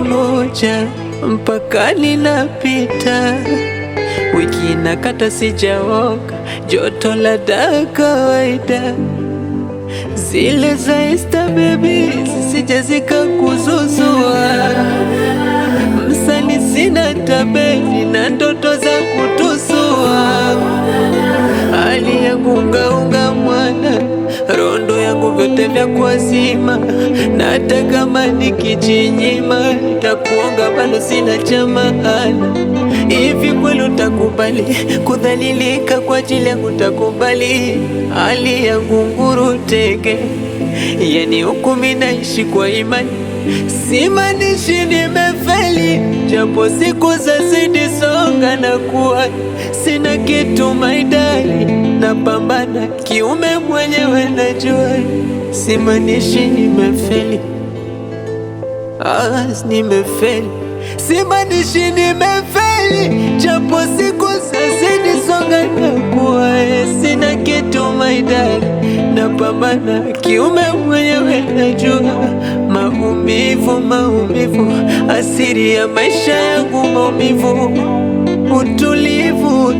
Moja mpaka ninapita, wiki inakata sijaoga, joto la kawaida, zile za Insta baby sijazika kuzuzua, msani sina tabeli na ndoto za kutusua, hali yangu unga mwana, rondo yangu vyote vya kuazima, na hata kama nikijinyima nitakuonga bado sina cha maana. Hivi kweli utakubali kudhalilika kwa ajili yangu? Utakubali hali yangu nguru teke, yani huku mimi naishi kwa imani, simaanishi nimefeli, japo siku zazidi songa na kuwa sina kitu maidali, napambana kiume mwenyewe najua, simaanishi nimefeli, nimefeli, simaanishi nimefeli, japo siku zazidi songa na kuwa sina kitu maidali, napambana kiume mwenyewe najua, maumivu, asiri ya maisha yangu maumivu, utulivu,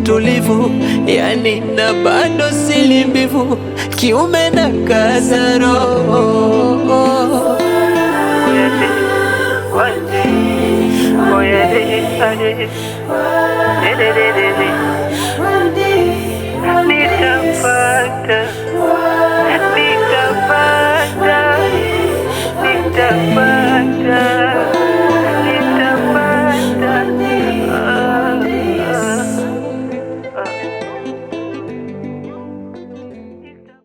yani na bado silimbivu, kiume na kaza roho. Oye,